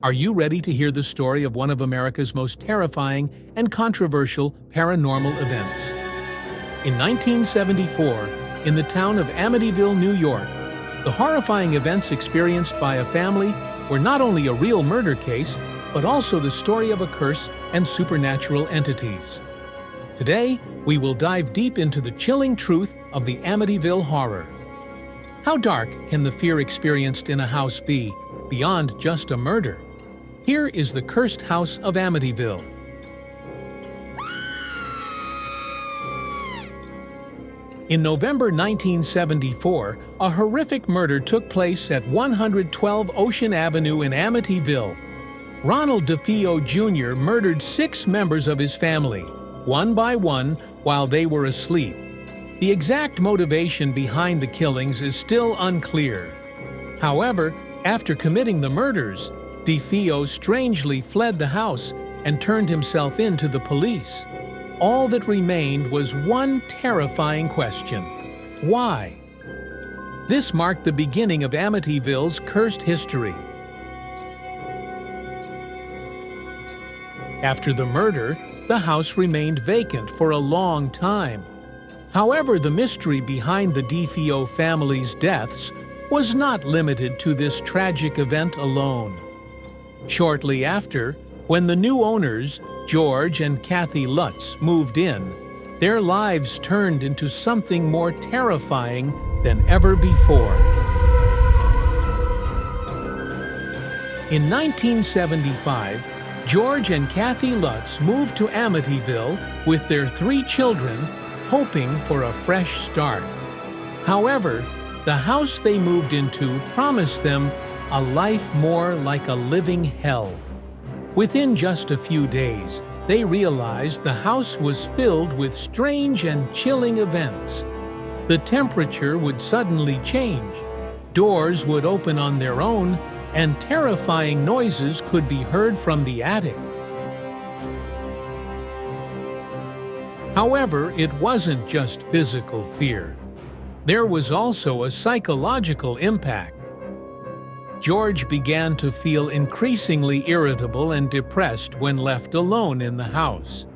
Are you ready to hear the story of one of America's most terrifying and controversial paranormal events? In 1974, in the town of Amityville, New York, the horrifying events experienced by a family were not only a real murder case, but also the story of a curse and supernatural entities. Today, we will dive deep into the chilling truth of the Amityville horror. How dark can the fear experienced in a house be, beyond just a murder? Here is the cursed house of Amityville. In November 1974, a horrific murder took place at 112 Ocean Avenue in Amityville. Ronald DeFeo Jr. murdered 6 members of his family, one by one, while they were asleep. The exact motivation behind the killings is still unclear. However, after committing the murders, DeFeo strangely fled the house and turned himself in to the police. All that remained was one terrifying question: why? This marked the beginning of Amityville's cursed history. After the murder, the house remained vacant for a long time. However, the mystery behind the DeFeo family's deaths was not limited to this tragic event alone. Shortly after, when the new owners, George and Kathy Lutz, moved in, their lives turned into something more terrifying than ever before. In 1975, George and Kathy Lutz moved to Amityville with their 3 children, hoping for a fresh start. However, the house they moved into promised them a life more like a living hell. Within just a few days, they realized the house was filled with strange and chilling events. The temperature would suddenly change, doors would open on their own, and terrifying noises could be heard from the attic. However, it wasn't just physical fear. There was also a psychological impact. George began to feel increasingly irritable and depressed when left alone in the house.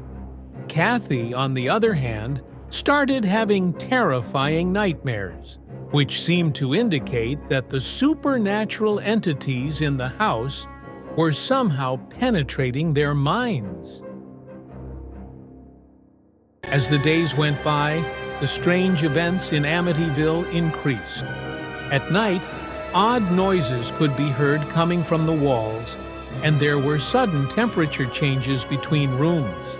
Kathy, on the other hand, started having terrifying nightmares, which seemed to indicate that the supernatural entities in the house were somehow penetrating their minds. As the days went by, the strange events in Amityville increased. At night, odd noises could be heard coming from the walls, and there were sudden temperature changes between rooms.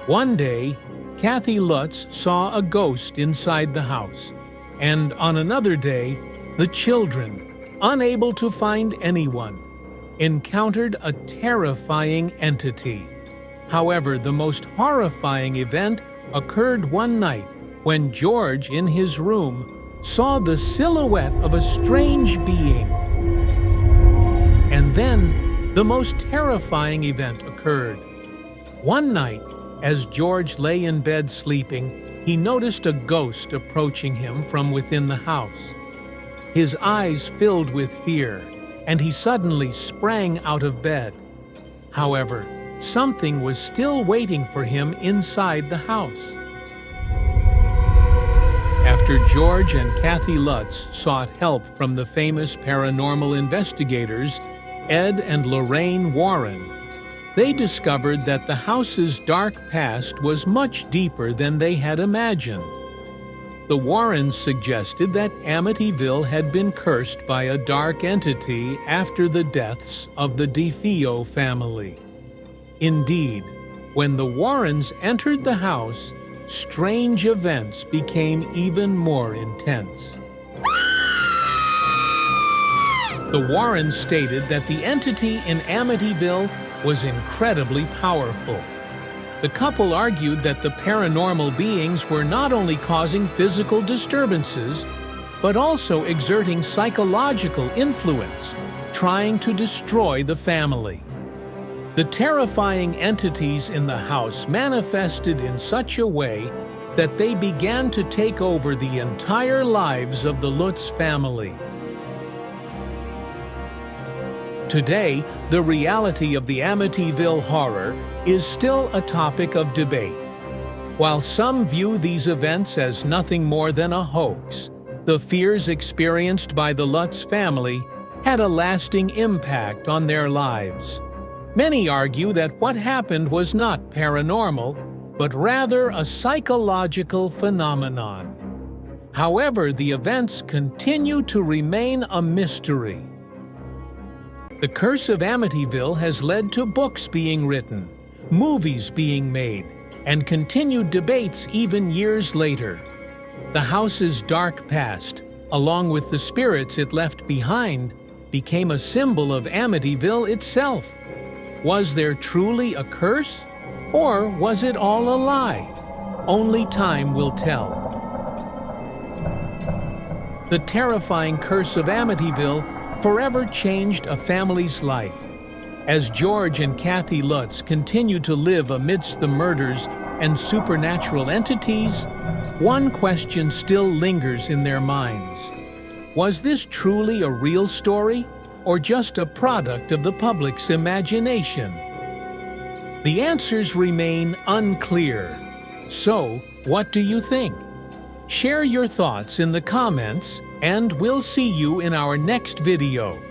One day, Kathy Lutz saw a ghost inside the house, and on another day, the children, unable to find anyone, encountered a terrifying entity. However, the most horrifying event occurred one night when George, in his room, saw the silhouette of a strange being. And then, the most terrifying event occurred. One night, as George lay in bed sleeping, he noticed a ghost approaching him from within the house. His eyes filled with fear, and he suddenly sprang out of bed. However, something was still waiting for him inside the house. After George and Kathy Lutz sought help from the famous paranormal investigators, Ed and Lorraine Warren, they discovered that the house's dark past was much deeper than they had imagined. The Warrens suggested that Amityville had been cursed by a dark entity after the deaths of the DeFeo family. Indeed, when the Warrens entered the house, strange events became even more intense. The Warrens stated that the entity in Amityville was incredibly powerful. The couple argued that the paranormal beings were not only causing physical disturbances, but also exerting psychological influence, trying to destroy the family. The terrifying entities in the house manifested in such a way that they began to take over the entire lives of the Lutz family. Today, the reality of the Amityville horror is still a topic of debate. While some view these events as nothing more than a hoax, the fears experienced by the Lutz family had a lasting impact on their lives. Many argue that what happened was not paranormal, but rather a psychological phenomenon. However, the events continue to remain a mystery. The curse of Amityville has led to books being written, movies being made, and continued debates even years later. The house's dark past, along with the spirits it left behind, became a symbol of Amityville itself. Was there truly a curse? Or was it all a lie? Only time will tell. The terrifying curse of Amityville forever changed a family's life. As George and Kathy Lutz continue to live amidst the murders and supernatural entities, one question still lingers in their minds. Was this truly a real story, or just a product of the public's imagination? The answers remain unclear. So, what do you think? Share your thoughts in the comments, and we'll see you in our next video.